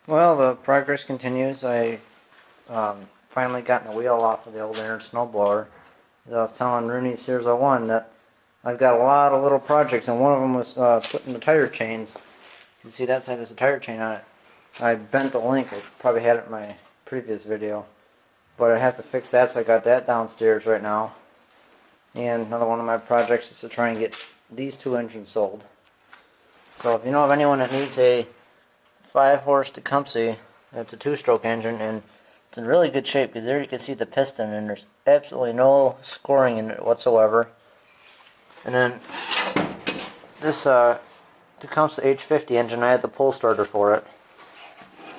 Well, the progress continues. I finally gotten the wheel off of the old Aaron snowblower. As I was telling Rooney Sears 01 that I've got a lot of little projects, and one of them was putting the tire chains. You can see that side has a tire chain on it. I bent the link. I probably had it in my previous video. But I have to fix that, so I got that downstairs right now. And another one of my projects is to try and get these two engines sold. So if you know of anyone that needs a 5-horse Tecumseh, it's a 2-stroke engine, and it's in really good shape, because there you can see the piston, and there's absolutely no scoring in it whatsoever. And then this Tecumseh H50 engine, I had the pull starter for it.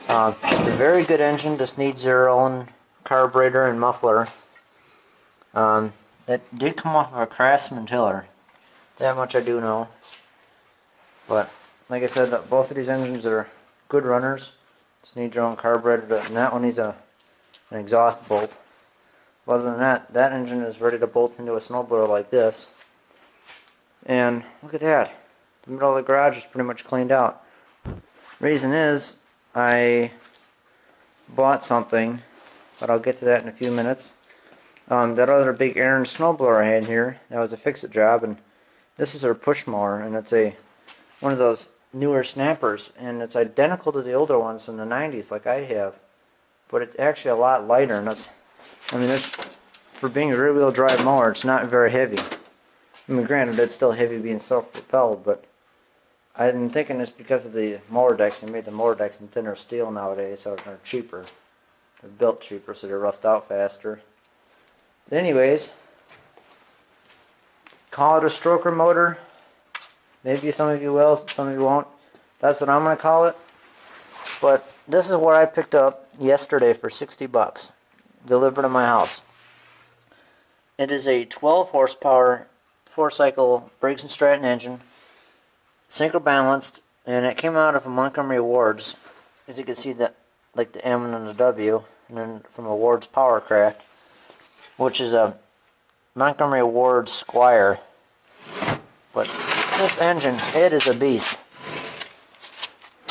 It's a very good engine, just needs your own carburetor and muffler. It did come off of a Craftsman tiller. That much I do know. But like I said, both of these engines are good runners. Just need your own carburetor, and that one needs an exhaust bolt. Other than that, that engine is ready to bolt into a snowblower like this. And look at that. The middle of the garage is pretty much cleaned out. Reason is, I bought something, but I'll get to that in a few minutes. That other big Aaron snowblower I had here, that was a fix-it job, and this is our push mower, and it's one of those newer snappers, and it's identical to the older ones from the 90s like I have, but it's actually a lot lighter, and for being a rear-wheel drive mower, it's not very heavy. I mean, granted, it's still heavy being self-propelled, but I'm thinking it's because of the mower decks. They made the mower decks in thinner steel nowadays, so they're cheaper. They're built cheaper, so they rust out faster. But anyways, call it a stroker motor. Maybe some of you will, some of you won't. That's what I'm going to call it. But this is what I picked up yesterday for $60, delivered to my house. It is a 12 horsepower 4-cycle Briggs & Stratton engine, synchro balanced, and it came out of a Montgomery Ward's. As you can see, that like the M and the W, and then from a Ward's Powercraft, which is a Montgomery Ward Squire. But this engine, it is a beast.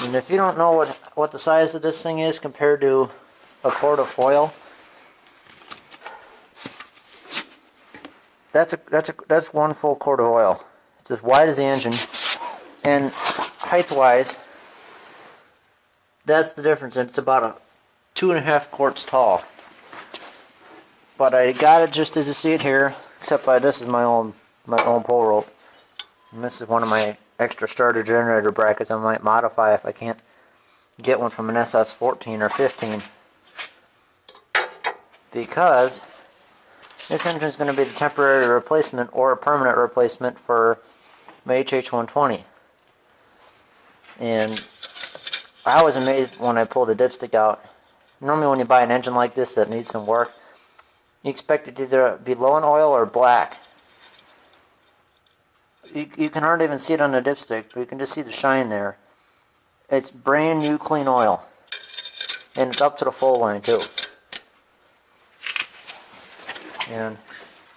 And if you don't know what the size of this thing is compared to a quart of oil, that's one full quart of oil. It's as wide as the engine, and height-wise, that's the difference. It's about 2.5 quarts tall. But I got it just as you see it here, except this is my own pull rope. And this is one of my extra starter generator brackets I might modify if I can't get one from an SS14 or 15. Because this engine is going to be the temporary replacement or a permanent replacement for my HH120. And I was amazed when I pulled the dipstick out. Normally when you buy an engine like this that needs some work, you expect it to either be low in oil or black. You can hardly even see it on the dipstick, but you can just see the shine there. It's brand new clean oil. And it's up to the full line too. And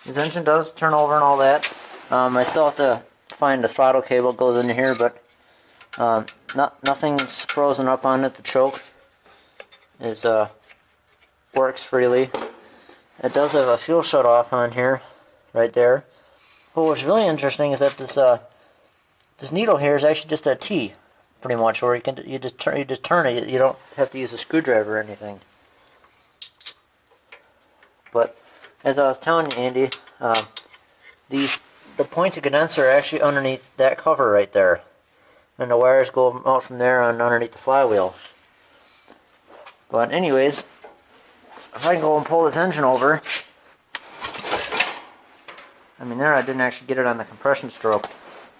this engine does turn over and all that. I still have to find the throttle cable that goes in here, but nothing's frozen up on it. The choke works freely. It does have a fuel shut off on here, right there. But what's really interesting is that this needle here is actually just a T, pretty much, where you just turn it. You don't have to use a screwdriver or anything. But as I was telling you, Andy, the points of condenser are actually underneath that cover right there, and the wires go out from there and underneath the flywheel. But anyways, if I can go and pull this engine over, I mean, there I didn't actually get it on the compression stroke,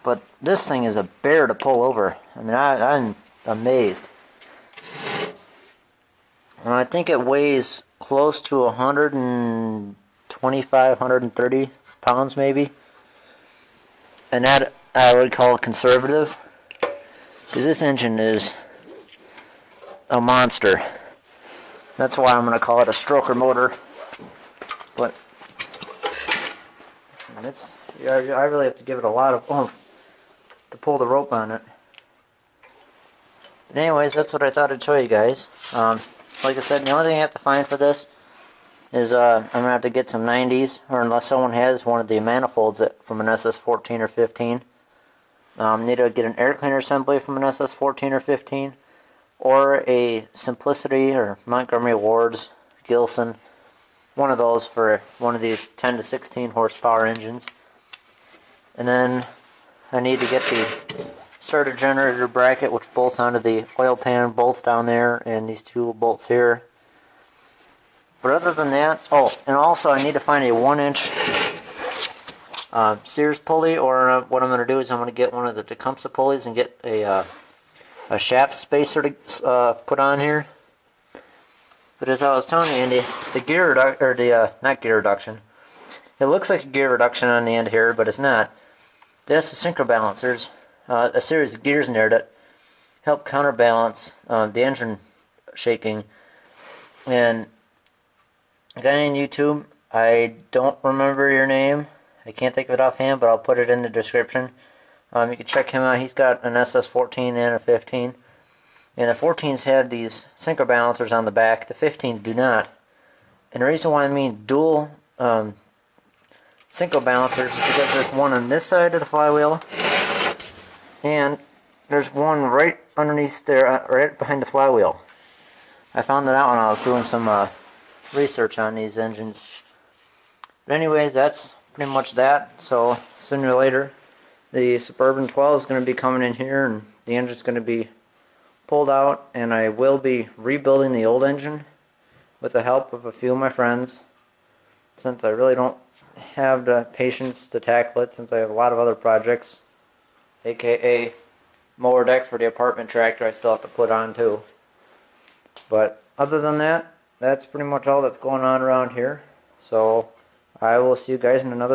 but this thing is a bear to pull over. I mean, I'm amazed. And I think it weighs close to 125, 130 pounds maybe. And that I would call conservative, because this engine is a monster. That's why I'm going to call it a stroker motor. But I really have to give it a lot of oomph to pull the rope on it. But anyways, that's what I thought I'd show you guys. Like I said, the only thing I have to find for this is I'm going to have to get some 90s, or unless someone has one of the manifolds from an SS14 or 15. Need to get an air cleaner assembly from an SS14 or 15, or a Simplicity or Montgomery Ward's Gilson, one of those for one of these 10 to 16 horsepower engines. And then I need to get the starter generator bracket, which bolts onto the oil pan, bolts down there, and these two bolts here. But other than that, oh, and also I need to find a 1-inch Sears pulley, or what I'm going to do is I'm going to get one of the Tecumseh pulleys and get a shaft spacer to put on here. But as I was telling you, Andy, the gear not gear reduction. It looks like a gear reduction on the end here, but it's not. That's the synchro balance. There's a series of gears in there that help counterbalance the engine shaking. And a guy on YouTube, I don't remember your name. I can't think of it offhand, but I'll put it in the description. You can check him out. He's got an SS14 and a 15. And the 14s have these synchro balancers on the back. The 15s do not. And the reason why I mean dual synchro balancers is because there's one on this side of the flywheel, and there's one right underneath there, right behind the flywheel. I found that out when I was doing some research on these engines. But anyways, that's pretty much that. So sooner or later, the Suburban 12 is going to be coming in here, and the engine's going to be pulled out, and I will be rebuilding the old engine with the help of a few of my friends, since I really don't have the patience to tackle it, since I have a lot of other projects, aka mower deck for the apartment tractor I still have to put on too. But other than that, that's pretty much all that's going on around here. So I will see you guys in another